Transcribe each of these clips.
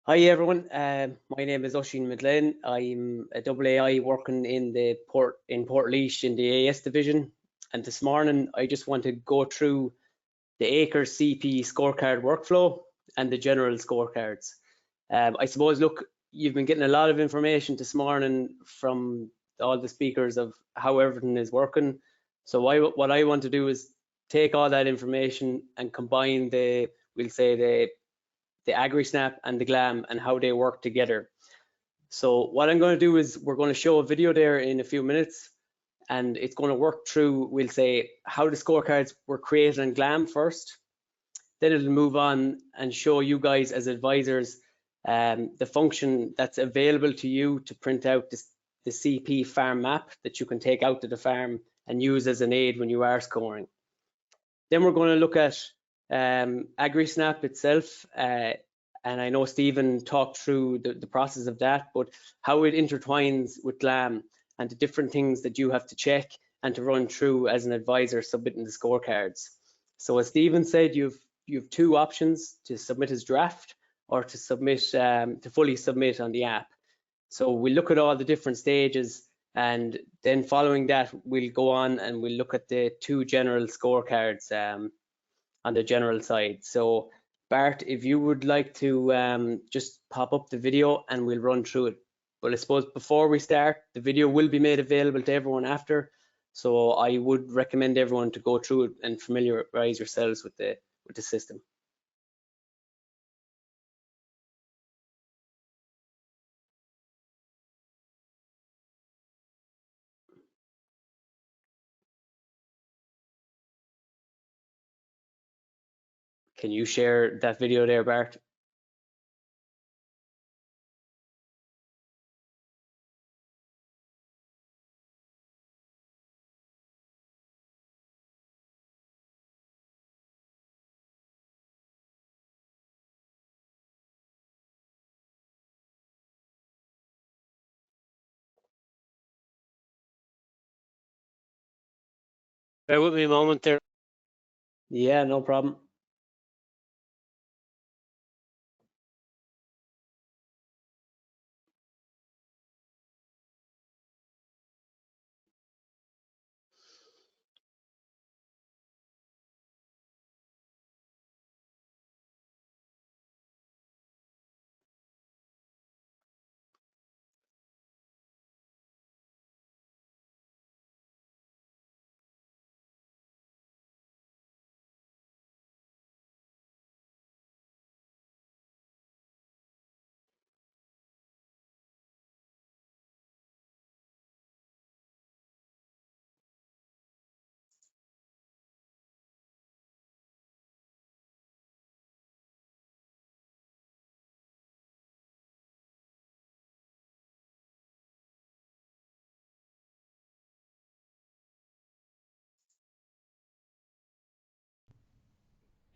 Hi everyone, my name is Oisín McGlynn. I'm a AA working in Port in the AS division, and this morning I just want to go through the Acre CP scorecard workflow and the general scorecards. I suppose, look, you've been getting a lot of information this morning from all the speakers of how everything is working. So what I want to do is take all that information and combine we'll say the Agri-Snap and the GLAM and how they work together. So what I'm going to do is we're going to show a video there in a few minutes, and it's going to work through, we'll say, how the scorecards were created in GLAM first. Then it'll move on and show you guys as advisors the function that's available to you to print out the CP farm map that you can take out to the farm and use as an aid when you are scoring. Then we're going to look at Agri-Snap itself, and I know Stephen talked through the process of that, but how it intertwines with GLAM and the different things that you have to check and to run through as an advisor submitting the scorecards. So as Stephen said, you've two options: to submit as draft or to submit to fully submit on the app. So we look at all the different stages, and then following that, we'll go on and we'll look at the two general scorecards on the general side. So Bart, if you would like to just pop up the video and we'll run through it. But I suppose before we start, the video will be made available to everyone after. So I would recommend everyone to go through it and familiarize yourselves with the system. Can you share that video there, Bart? Bear with me a moment there. Yeah, no problem.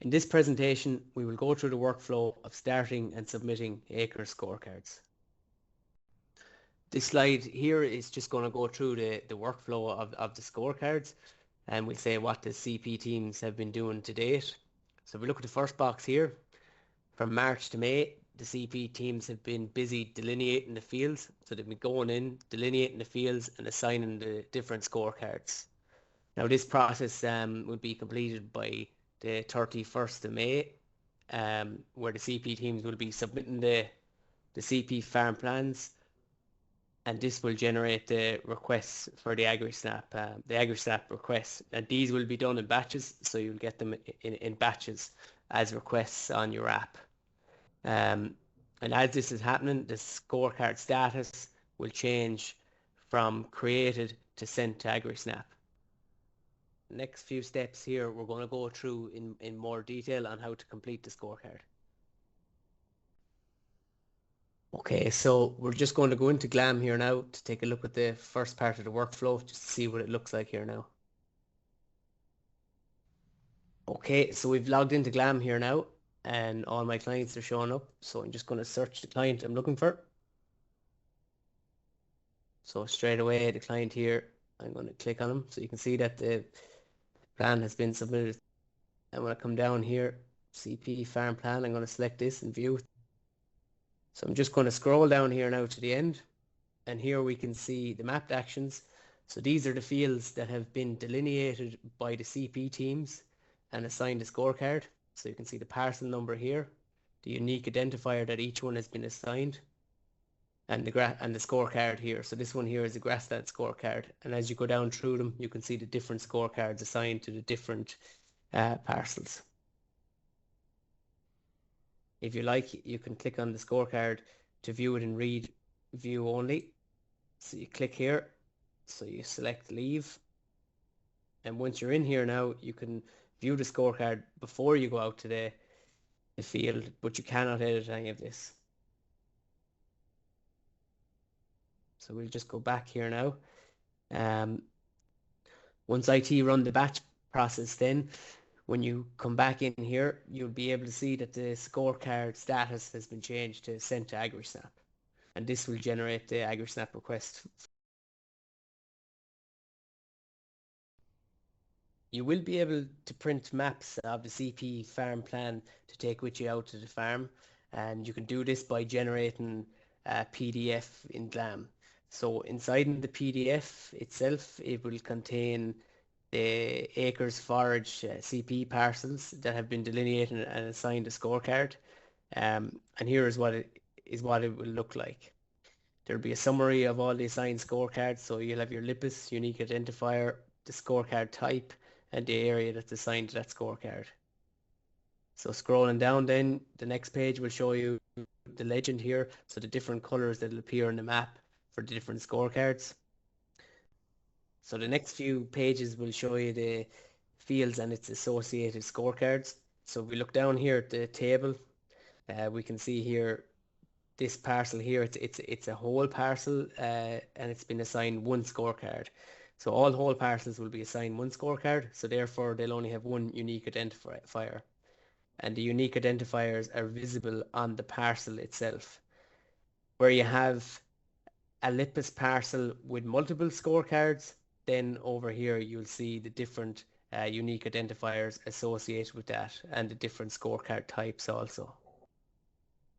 In this presentation, we will go through the workflow of starting and submitting Acre scorecards. This slide here is just going to go through the workflow of the scorecards, and we'll say what the CP teams have been doing to date. So if we look at the first box here, from March to May, the CP teams have been busy delineating the fields. So they've been going in, delineating the fields and assigning the different scorecards. Now this process will be completed by the 31st of May, where the CP teams will be submitting the CP farm plans, and this will generate the requests for the Agri-Snap requests, and these will be done in batches, so you'll get them in batches as requests on your app. And as this is happening, the scorecard status will change from created to sent to Agri-Snap. Next few steps here, we're going to go through in more detail on how to complete the scorecard. Okay, so we're just going to go into GLAM here now to take a look at the first part of the workflow, just to see what it looks like here now. Okay, so we've logged into GLAM here now, and all my clients are showing up. So I'm just going to search the client I'm looking for. So straight away, the client here, I'm going to click on him. So you can see that the plan has been submitted. And when I come down here, CP farm plan, I'm going to select this and view. So I'm just going to scroll down here now to the end, and here we can see the mapped actions. So these are the fields that have been delineated by the CP teams and assigned a scorecard. So you can see the parcel number here, the unique identifier that each one has been assigned, and the scorecard here. So this one here is a Grassland scorecard, and as you go down through them, you can see the different scorecards assigned to the different parcels. If you like, you can click on the scorecard to view it in read view only. So you click here, so you select leave, and once you're in here now, you can view the scorecard before you go out to the field, but you cannot edit any of this. So we'll just go back here now. Once IT run the batch process, then when you come back in here, you'll be able to see that the scorecard status has been changed to sent to AgriSnap, and this will generate the AgriSnap request. You will be able to print maps of the CP farm plan to take with you out to the farm, and you can do this by generating a PDF in GLAM. So inside the PDF itself, it will contain the acres forage CP parcels that have been delineated and assigned a scorecard. And here is what it will look like. There'll be a summary of all the assigned scorecards. So you'll have your LIPIS, unique identifier, the scorecard type, and the area that's assigned to that scorecard. So scrolling down, then the next page will show you the legend here. So the different colors that will appear on the map for the different scorecards. So the next few pages will show you the fields and its associated scorecards. So if we look down here at the table, we can see here this parcel here. It's a whole parcel, and it's been assigned one scorecard. So all whole parcels will be assigned one scorecard. So therefore, they'll only have one unique identifier, and the unique identifiers are visible on the parcel itself. Where you have a LIPIS parcel with multiple scorecards, then over here you'll see the different unique identifiers associated with that and the different scorecard types also.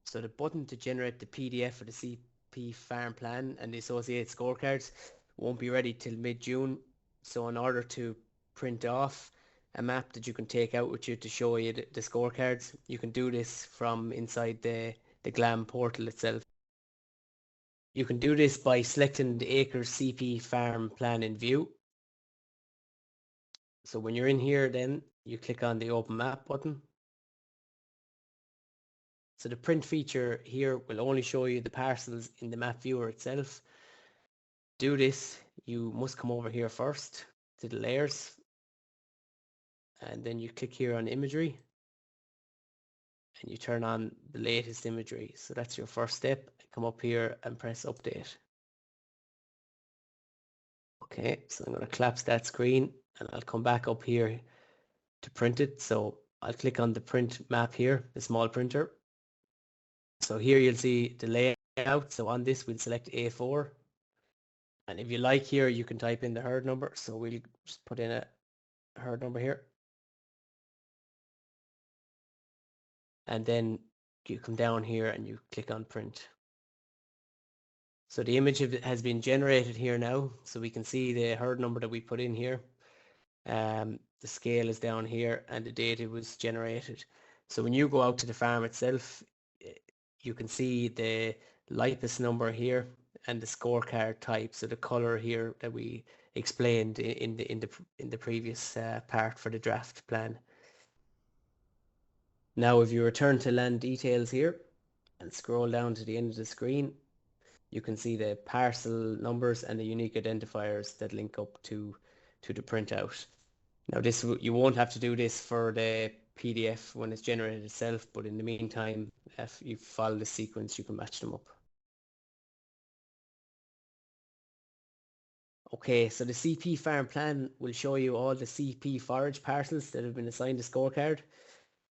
So the button to generate the PDF for the CP farm plan and the associated scorecards won't be ready till mid-June. So in order to print off a map that you can take out with you to show you the scorecards, you can do this from inside the GLAM portal itself. You can do this by selecting the acres CP farm plan in view. So when you're in here, then you click on the open map button. So the print feature here will only show you the parcels in the map viewer itself. To do this, you must come over here first to the layers, and then you click here on imagery, and you turn on the latest imagery. So that's your first step. Come up here and press update. Okay, so I'm going to collapse that screen, and I'll come back up here to print it. So I'll click on the print map here, the small printer. So here you'll see the layout. So on this, we'll select A4. And if you like here, you can type in the herd number. So we'll just put in a herd number here. And then you come down here and you click on print. So the image has been generated here now. So we can see the herd number that we put in here. The scale is down here and the data was generated. So when you go out to the farm itself, you can see the LIPIS number here and the scorecard type. So the color here that we explained in the previous part for the draft plan. Now, if you return to land details here and scroll down to the end of the screen, you can see the parcel numbers and the unique identifiers that link up to the printout. Now this, you won't have to do this for the PDF when it's generated itself, but in the meantime, if you follow the sequence, you can match them up. Okay, so the CP farm plan will show you all the CP forage parcels that have been assigned a scorecard.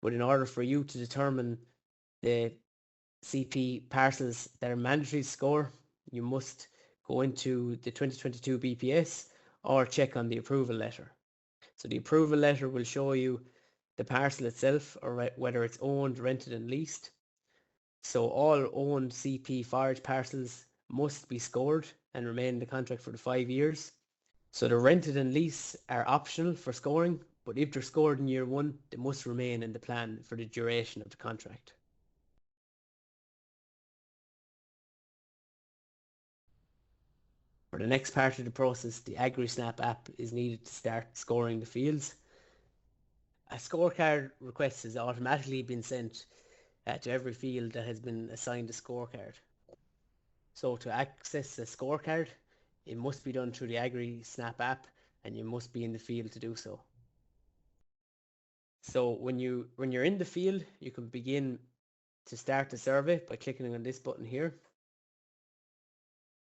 But in order for you to determine the CP parcels that are mandatory to score, you must go into the 2022 BPS or check on the approval letter. So the approval letter will show you the parcel itself, or whether it's owned, rented and leased. So all owned CP forage parcels must be scored and remain in the contract for the 5 years. So the rented and lease are optional for scoring, but if they're scored in year 1, they must remain in the plan for the duration of the contract. For the next part of the process, the AgriSnap app is needed to start scoring the fields. A scorecard request has automatically been sent to every field that has been assigned a scorecard. So to access a scorecard, it must be done through the AgriSnap app, and you must be in the field to do so. So when you're in the field, you can begin to start the survey by clicking on this button here.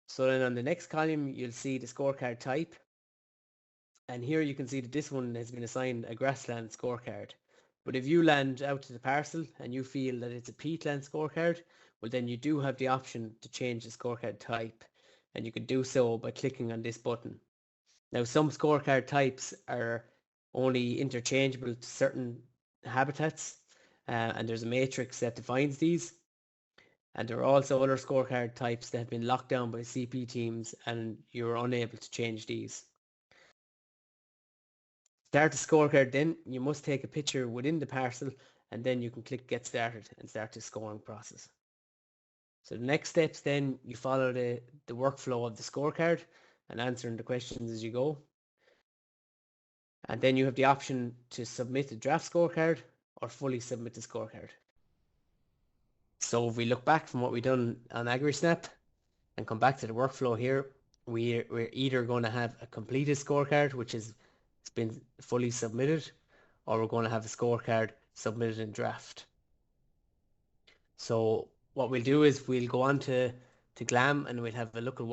So then on the next column, you'll see the scorecard type. And here you can see that this one has been assigned a Grassland scorecard. But if you land out to the parcel and you feel that it's a peatland scorecard, well then you do have the option to change the scorecard type. And you can do so by clicking on this button. Now some scorecard types are only interchangeable to certain habitats, and there's a matrix that defines these. And there are also other scorecard types that have been locked down by CP teams, and you're unable to change these. Start the scorecard, then you must take a picture within the parcel, and then you can click get started and start the scoring process. So the next steps, then you follow the workflow of the scorecard and answering the questions as you go. And then you have the option to submit a draft scorecard or fully submit the scorecard. So if we look back from what we've done on AgriSnap and come back to the workflow here, we're either going to have a completed scorecard, which has been fully submitted, or we're going to have a scorecard submitted in draft. So what we'll do is we'll go on to GLAM and we'll have a look at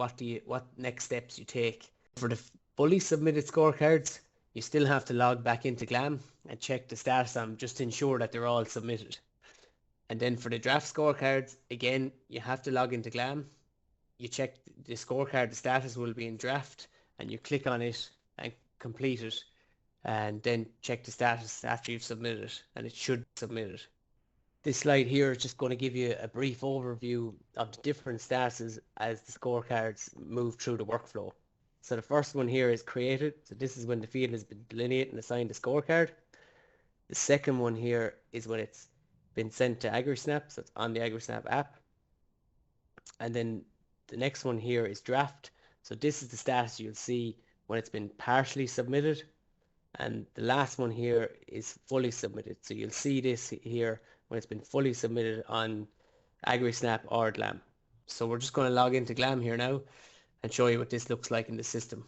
what next steps you take. For the fully submitted scorecards, you still have to log back into GLAM and check the status on them just to ensure that they're all submitted. And then for the draft scorecards, again, you have to log into GLAM. You check the scorecard, the status will be in draft, and you click on it and complete it, and then check the status after you've submitted it, and it should be submitted. This slide here is just going to give you a brief overview of the different statuses as the scorecards move through the workflow. So the first one here is created. So this is when the field has been delineated and assigned a scorecard. The second one here is when it's been sent to AgriSnap, so it's on the AgriSnap app. And then the next one here is draft. So this is the status you'll see when it's been partially submitted. And the last one here is fully submitted. So you'll see this here when it's been fully submitted on AgriSnap or GLAM. So we're just going to log into GLAM here now and show you what this looks like in the system.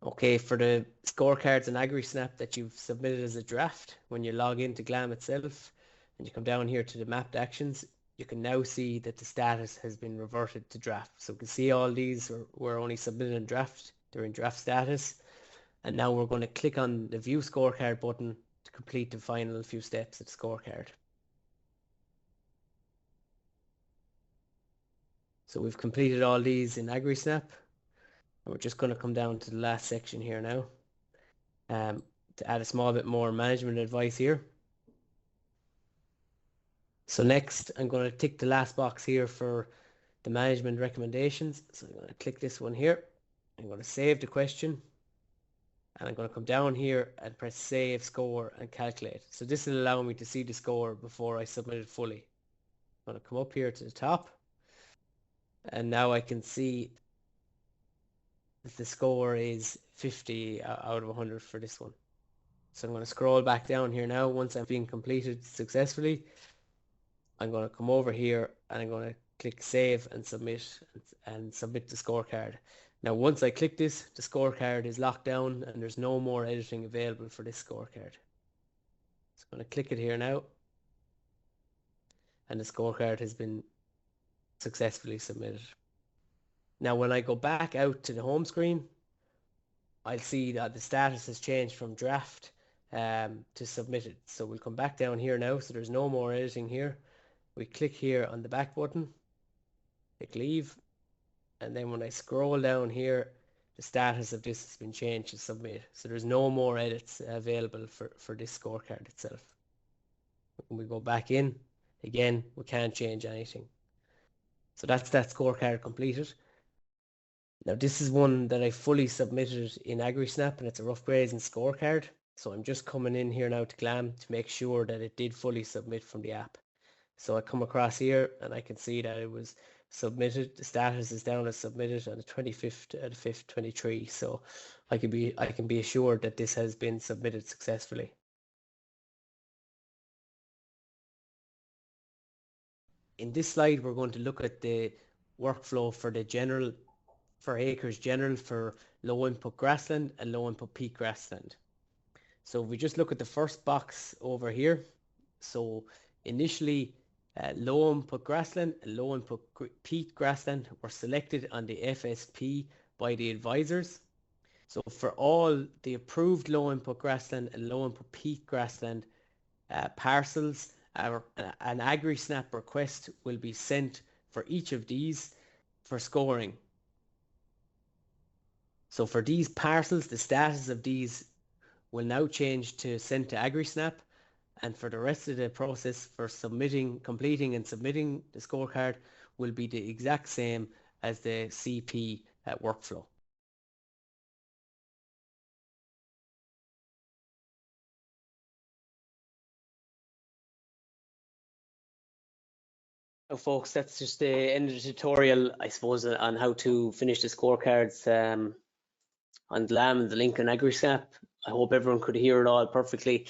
Okay, for the scorecards and AgriSnap that you've submitted as a draft, when you log into GLAM itself and you come down here to the mapped actions, you can now see that the status has been reverted to draft. So we can see all these were only submitted in draft. They're in draft status. And now we're going to click on the view scorecard button to complete the final few steps of the scorecard. So we've completed all these in AgriSnap. And we're just going to come down to the last section here now to add a small bit more management advice here. So next, I'm going to tick the last box here for the management recommendations. So I'm going to click this one here. I'm going to save the question. And I'm going to come down here and press save, score, and calculate. So this will allow me to see the score before I submit it fully. I'm going to come up here to the top. And now I can see that the score is 50 out of 100 for this one. So I'm going to scroll back down here now. Once I'm being completed successfully, I'm going to come over here and I'm going to click save and submit the scorecard. Now once I click this, the scorecard is locked down and there's no more editing available for this scorecard. So I'm going to click it here now and the scorecard has been successfully submitted. Now when I go back out to the home screen, I'll see that the status has changed from draft to submitted. So we'll come back down here now. So there's no more editing here. We click here on the back button, click leave, and then when I scroll down here, the status of this has been changed to submit. So there's no more edits available for this scorecard itself. When we go back in, Again, we can't change anything. So that's that scorecard completed. Now this is one that I fully submitted in AgriSnap, and it's a rough grazing scorecard. So I'm just coming in here now to GLAM to make sure that it did fully submit from the app. So I come across here and I can see that it was submitted. The status is down as submitted on the 25th of the 5th, 23. So I can be assured that this has been submitted successfully. In this slide, we're going to look at the workflow for acres general for low input grassland and low input peat grassland. So if we just look at the first box over here, so initially low input grassland and low input peat grassland were selected on the FSP by the advisors. So for all the approved low input grassland and low input peat grassland parcels, an AgriSnap request will be sent for each of these for scoring. So for these parcels, the status of these will now change to sent to AgriSnap, and for the rest of the process for completing and submitting the scorecard will be the exact same as the CP workflow. So folks, that's just the end of the tutorial, I suppose, on how to finish the scorecards on GLAM, the link on AgriSnap. I hope everyone could hear it all perfectly.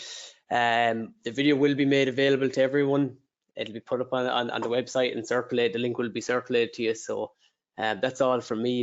The video will be made available to everyone. It'll be put up on the website and circulate. The link will be circulated to you. So that's all from me.